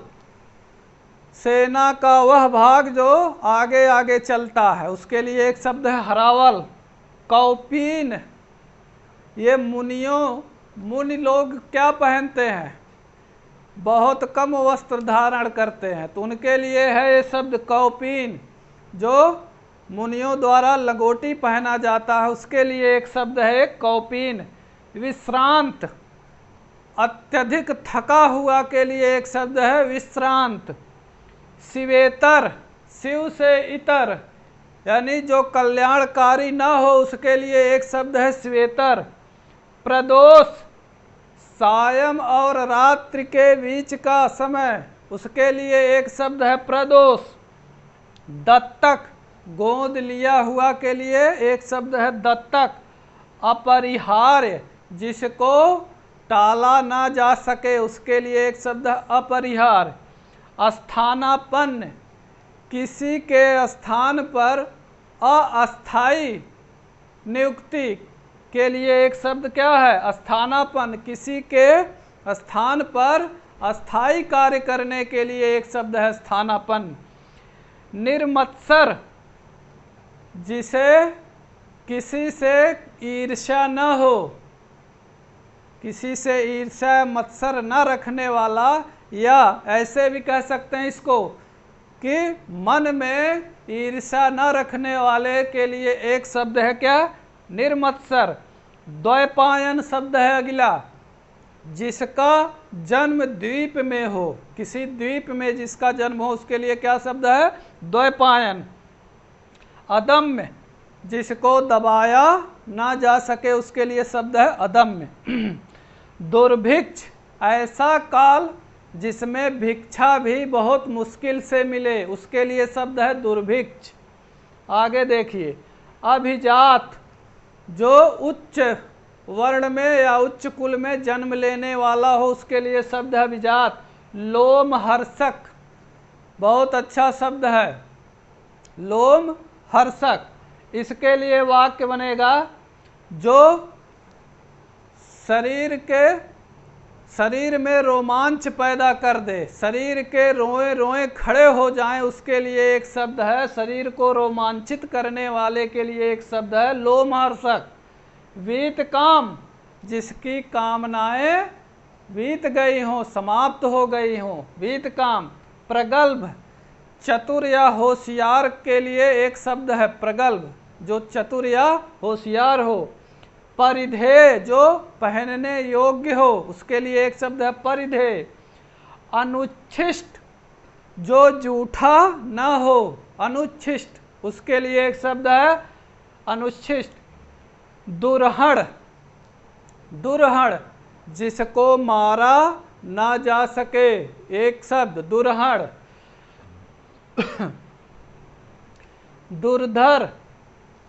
सेना का वह भाग जो आगे आगे चलता है, उसके लिए एक शब्द है हरावल। कौपीन, ये मुनि लोग क्या पहनते हैं? बहुत कम वस्त्र धारण करते हैं, तो उनके लिए है ये शब्द कौपीन। जो मुनियों द्वारा लंगोटी पहना जाता है, उसके लिए एक शब्द है कौपीन। विश्रांत, अत्यधिक थका हुआ के लिए एक शब्द है विश्रांत। शिवेतर, शिव से इतर, यानी जो कल्याणकारी ना हो उसके लिए एक शब्द है श्वेतर। प्रदोष, सायं और रात्रि के बीच का समय, उसके लिए एक शब्द है प्रदोष। दत्तक, गोद लिया हुआ के लिए एक शब्द है दत्तक। अपरिहार्य, जिसको टाला ना जा सके उसके लिए एक शब्द है अपरिहार्य। स्थानापन्न, किसी के स्थान पर अस्थायी नियुक्ति के लिए एक शब्द क्या है? स्थानापन्न, किसी के स्थान पर अस्थायी कार्य करने के लिए एक शब्द है स्थानापन्न। निर्मत्सर, जिसे किसी से ईर्ष्या न हो, किसी से ईर्ष्या मत्सर न रखने वाला, या ऐसे भी कह सकते हैं इसको कि मन में ईर्ष्या न रखने वाले के लिए एक शब्द है क्या? निर्मत्सर। द्वैपायन शब्द है अगला, जिसका जन्म द्वीप में हो, किसी द्वीप में जिसका जन्म हो उसके लिए क्या शब्द है? द्वैपायन। अदम्य, जिसको दबाया ना जा सके उसके लिए शब्द है अदम्य। दुर्भिक्ष, ऐसा काल जिसमें भिक्षा भी बहुत मुश्किल से मिले, उसके लिए शब्द है दुर्भिक्ष। आगे देखिए, अभिजात, जो उच्च वर्ण में या उच्च कुल में जन्म लेने वाला हो उसके लिए शब्द है अभिजात। लोमहर्षक, बहुत अच्छा शब्द है लोमहर्षक। इसके लिए वाक्य बनेगा, जो शरीर में रोमांच पैदा कर दे, शरीर के रोए रोए खड़े हो जाएं, उसके लिए एक शब्द है, शरीर को रोमांचित करने वाले के लिए एक शब्द है लोमहर्षक। वीत काम, जिसकी कामनाएं बीत गई हों, समाप्त हो गई हों, वीत काम। प्रगल्भ, चतुर या होशियार के लिए एक शब्द है प्रगल्भ, जो चतुर या होशियार हो। परिधेय, जो पहनने योग्य हो, उसके लिए एक शब्द है परिधेय। अनुच्छिष्ट, जो जूठा न हो, अनुच्छिष्ट, उसके लिए एक शब्द है अनुच्छिष्ट। दुर्हड़, दुर्हड़, जिसको मारा ना जा सके, एक शब्द दुर्हड़। दुर्धर,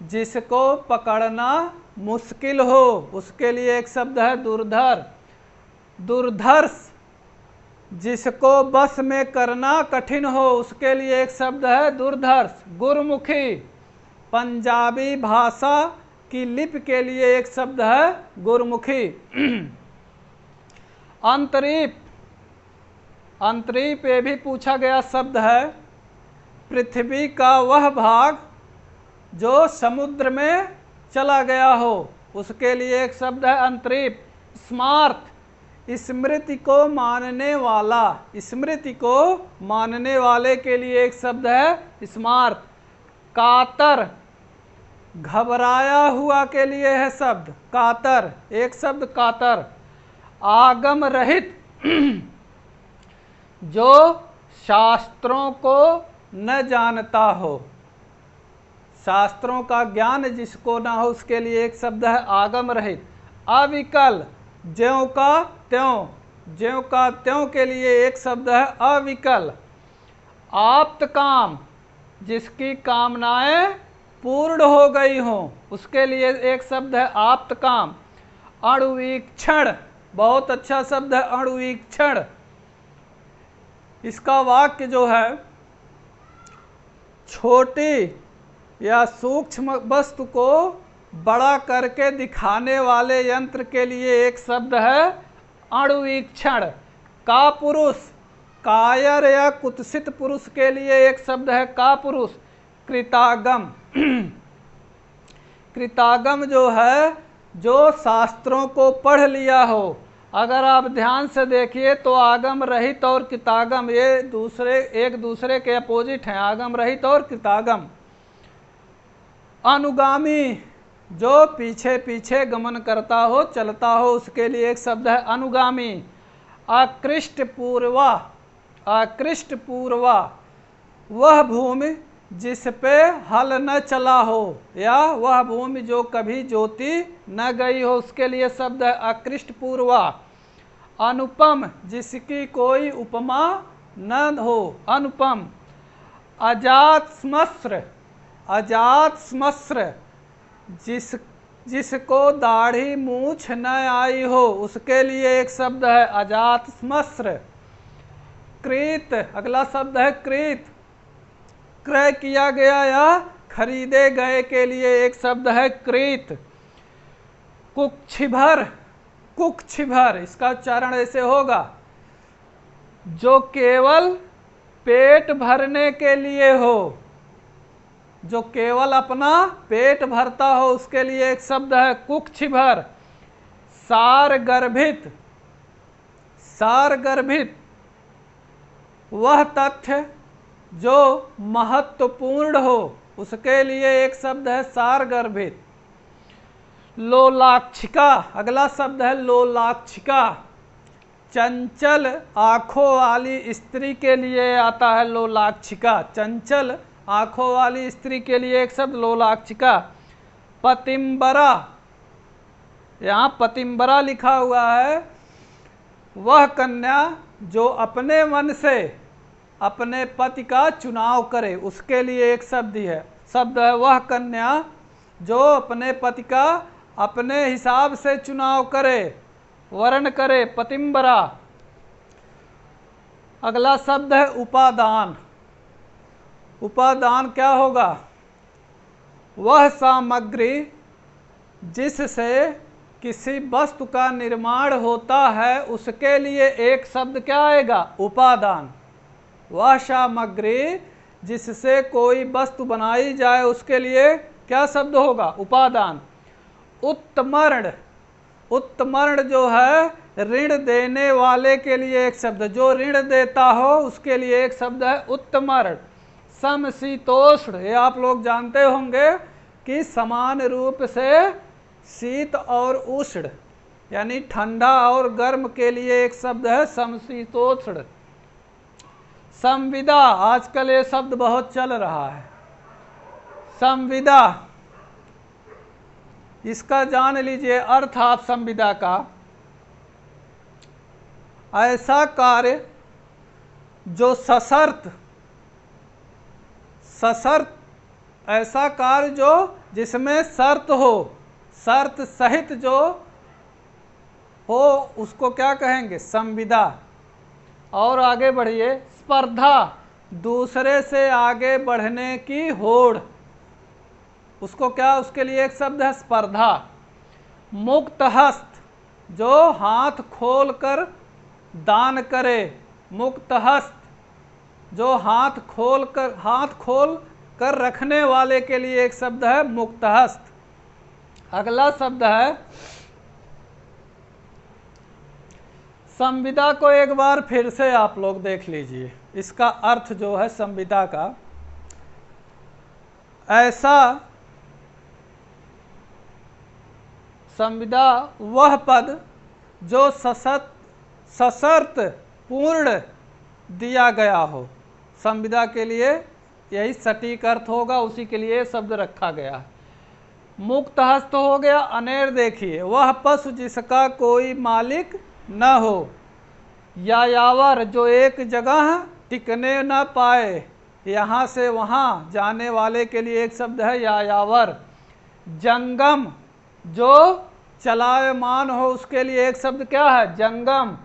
जिसको पकड़ना मुश्किल हो, उसके लिए एक शब्द है दुर्धर। दुर्धर्ष, जिसको बस में करना कठिन हो, उसके लिए एक शब्द है दुर्धर्ष। गुरमुखी, पंजाबी भाषा की लिपि के लिए एक शब्द है गुरमुखी। अंतरीप, अंतरीप ये भी पूछा गया शब्द है। पृथ्वी का वह भाग जो समुद्र में चला गया हो, उसके लिए एक शब्द है अंतरीप। स्मार्त, स्मृति को मानने वाला, स्मृति को मानने वाले के लिए एक शब्द है स्मार्त। कातर, घबराया हुआ के लिए है शब्द कातर, एक शब्द कातर। आगम रहित, जो शास्त्रों को न जानता हो, शास्त्रों का ज्ञान जिसको ना हो उसके लिए एक शब्द है आगम रहित। अविकल, ज्यों का त्यों, ज्यों का त्यों के लिए एक शब्द है अविकल। आप्त काम, जिसकी कामनाएं पूर्ण हो गई हों, उसके लिए एक शब्द है आप्त काम। अणुवीक्षण, बहुत अच्छा शब्द है अणुवीक्षण। इसका वाक्य जो है, छोटी या सूक्ष्म वस्तु को बड़ा करके दिखाने वाले यंत्र के लिए एक शब्द है अणुवीक्षण। कापुरुष, कायर या कुत्सित पुरुष के लिए एक शब्द है कापुरुष। कृतागम, कृतागम जो है, जो शास्त्रों को पढ़ लिया हो। अगर आप ध्यान से देखिए तो आगम रहित और कृतागम ये एक दूसरे के अपोजिट हैं, आगम रहित और कृतागम। अनुगामी, जो पीछे पीछे गमन करता हो, चलता हो, उसके लिए एक शब्द है अनुगामी। अकृष्ट पूर्वा, अकृष्ट पूर्वा, वह भूमि जिस पे हल न चला हो, या वह भूमि जो कभी जोती न गई हो, उसके लिए शब्द है अकृष्ट पूर्वा। अनुपम, जिसकी कोई उपमा न हो, अनुपम। अजात श्मश्र, अजात श्मश्र, जिसको दाढ़ी मूछ न आई हो, उसके लिए एक शब्द है अजात श्मश्र। क्रीत, अगला शब्द है क्रीत, क्रय किया गया या खरीदे गए के लिए एक शब्द है क्रीत। कुक्षिभर, कुक्षिभर, इसका उच्चारण ऐसे होगा, जो केवल पेट भरने के लिए हो, जो केवल अपना पेट भरता हो, उसके लिए एक शब्द है कुक्षिभर। सार गर्भित, सार गर्भित, वह तथ्य जो महत्वपूर्ण हो, उसके लिए एक शब्द है सार गर्भित। लोलाक्षिका, अगला शब्द है लोलाक्षिका, चंचल आंखों वाली स्त्री के लिए आता है लोलाक्षिका, चंचल आंखों वाली स्त्री के लिए एक शब्द लोलाक्षिका। पतिम्बरा, यहाँ पतिम्बरा लिखा हुआ है, वह कन्या जो अपने मन से अपने पति का चुनाव करे, उसके लिए एक शब्द है, शब्द है वह कन्या जो अपने पति का अपने हिसाब से चुनाव करे, वर्ण करे, पतिम्बरा। अगला शब्द है उपादान। उपादान क्या होगा? वह सामग्री जिससे किसी वस्तु का निर्माण होता है, उसके लिए एक शब्द क्या आएगा? उपादान। वह सामग्री जिससे कोई वस्तु बनाई जाए, उसके लिए क्या शब्द होगा? उपादान। उत्तमर्ण, उत्तमर्ण जो है ऋण देने वाले के लिए एक शब्द, जो ऋण देता हो उसके लिए एक शब्द है उत्तमर्ण। समशीतोष्ण, ये आप लोग जानते होंगे कि समान रूप से शीत और उष्ण यानी ठंडा और गर्म के लिए एक शब्द है समशीतोष्ण। संविदा, आजकल ये शब्द बहुत चल रहा है, संविदा, इसका जान लीजिए अर्थ आप संविदा का। ऐसा कार्य जो सशर्त, सशर्त, ऐसा कार्य जो जिसमें शर्त हो, शर्त सहित जो हो, उसको क्या कहेंगे? संविदा। और आगे बढ़िए, स्पर्धा, दूसरे से आगे बढ़ने की होड़, उसको क्या, उसके लिए एक शब्द है स्पर्धा। मुक्त हस्त, जो हाथ खोल कर दान करे, मुक्त हस्त, जो हाथ खोल कर रखने वाले के लिए एक शब्द है मुक्त हस्त। अगला शब्द है, संविदा को एक बार फिर से आप लोग देख लीजिए, इसका अर्थ जो है संविदा का, ऐसा संविदा वह पद जो सशर्त पूर्ण दिया गया हो। संविदा के लिए यही सटीक अर्थ होगा, उसी के लिए शब्द रखा गया है। मुक्त हस्त हो गया। अनेर देखिए, वह पशु जिसका कोई मालिक न हो। यायावर, जो एक जगह टिकने न पाए, यहाँ से वहाँ जाने वाले के लिए एक शब्द है यायावर। जंगम, जो चलायमान हो, उसके लिए एक शब्द क्या है? जंगम।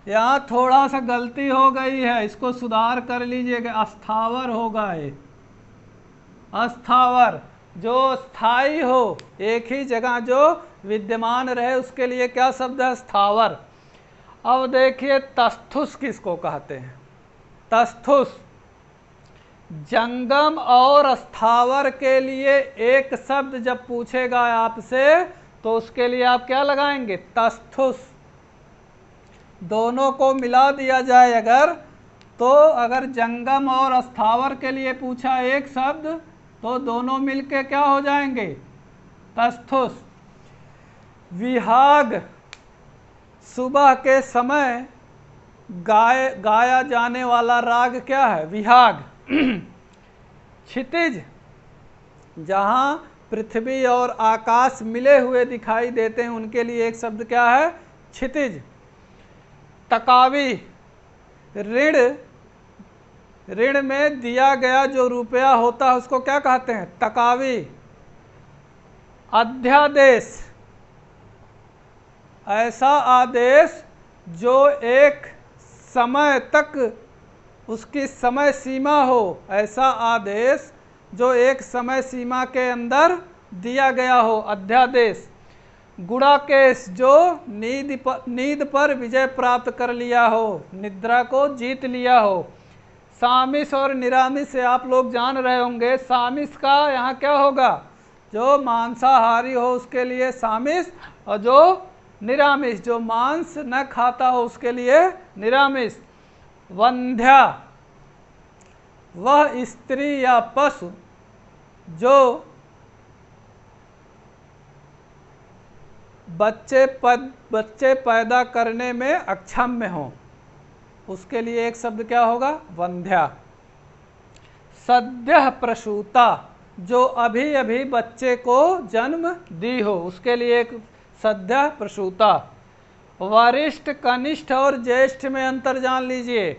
यहाँ थोड़ा सा गलती हो गई है, इसको सुधार कर लीजिएगा। अस्थावर होगा ये, अस्थावर, जो स्थायी हो, एक ही जगह जो विद्यमान रहे, उसके लिए क्या शब्द है? स्थावर। अब देखिए तस्थुस किसको कहते हैं? तस्थुस। जंगम और स्थावर के लिए एक शब्द जब पूछेगा आपसे, तो उसके लिए आप क्या लगाएंगे? तस्थुस। दोनों को मिला दिया जाए अगर, तो अगर जंगम और स्थावर के लिए पूछा एक शब्द, तो दोनों मिलके क्या हो जाएंगे? तस्थुस। विहाग, सुबह के समय गाया जाने वाला राग क्या है? विहाग। क्षितिज, जहाँ पृथ्वी और आकाश मिले हुए दिखाई देते हैं उनके लिए एक शब्द क्या है? क्षितिज। तकावी, ऋण, ऋण में दिया गया जो रुपया होता है उसको क्या कहते हैं? तकावी। अध्यादेश, ऐसा आदेश जो एक समय तक उसकी समय सीमा हो, ऐसा आदेश जो एक समय सीमा के अंदर दिया गया हो, अध्यादेश। गुणाकेश, जो नींद पर विजय प्राप्त कर लिया हो, निद्रा को जीत लिया हो। सामिस और निरामिस से आप लोग जान रहे होंगे। सामिस का यहाँ क्या होगा? जो मांसाहारी हो उसके लिए सामिस, और जो निरामिस, जो मांस न खाता हो उसके लिए निरामिस। वंध्या, वह स्त्री या पशु जो बच्चे पैदा करने में अक्षम हो, उसके लिए एक शब्द क्या होगा? वंध्या। सद्यः प्रसूता, जो अभी अभी बच्चे को जन्म दी हो, उसके लिए एक सद्यः प्रसूता। वरिष्ठ, कनिष्ठ और ज्येष्ठ में अंतर जान लीजिए।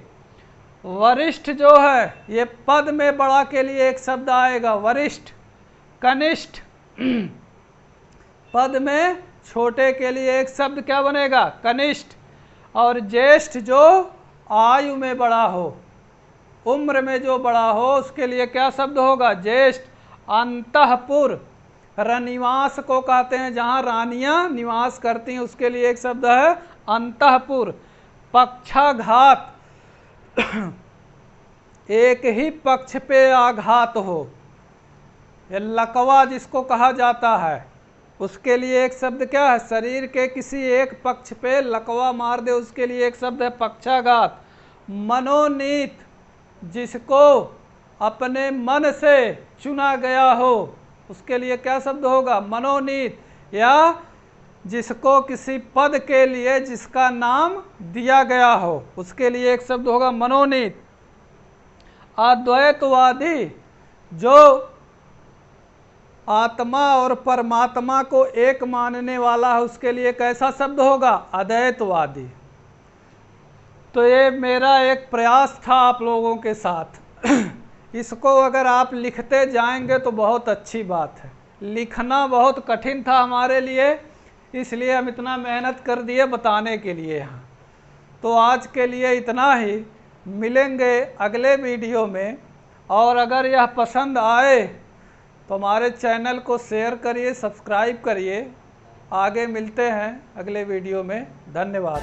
वरिष्ठ जो है ये पद में बड़ा के लिए एक शब्द आएगा, वरिष्ठ। कनिष्ठ पद में छोटे के लिए एक शब्द क्या बनेगा? कनिष्ठ। और ज्येष्ठ जो आयु में बड़ा हो, उम्र में जो बड़ा हो, उसके लिए क्या शब्द होगा? ज्येष्ठ। अंतःपुर, रनिवास को कहते हैं, जहाँ रानियां निवास करती हैं, उसके लिए एक शब्द है अंतःपुर। पक्षाघात, एक ही पक्ष पे आघात हो, ये लकवा जिसको कहा जाता है, उसके लिए एक शब्द क्या है? शरीर के किसी एक पक्ष पे लकवा मार दे, उसके लिए एक शब्द है पक्षाघात। मनोनीत, जिसको अपने मन से चुना गया हो, उसके लिए क्या शब्द होगा? मनोनीत। या जिसको किसी पद के लिए जिसका नाम दिया गया हो, उसके लिए एक शब्द होगा मनोनीत। अद्वैतवादी, जो आत्मा और परमात्मा को एक मानने वाला है, उसके लिए कैसा शब्द होगा? अद्वैतवादी। तो ये मेरा एक प्रयास था आप लोगों के साथ। इसको अगर आप लिखते जाएंगे तो बहुत अच्छी बात है। लिखना बहुत कठिन था हमारे लिए, इसलिए हम इतना मेहनत कर दिए बताने के लिए यहाँ। तो आज के लिए इतना ही, मिलेंगे अगले वीडियो में। और अगर यह पसंद आए तो हमारे चैनल को शेयर करिए, सब्सक्राइब करिए। आगे मिलते हैं अगले वीडियो में। धन्यवाद।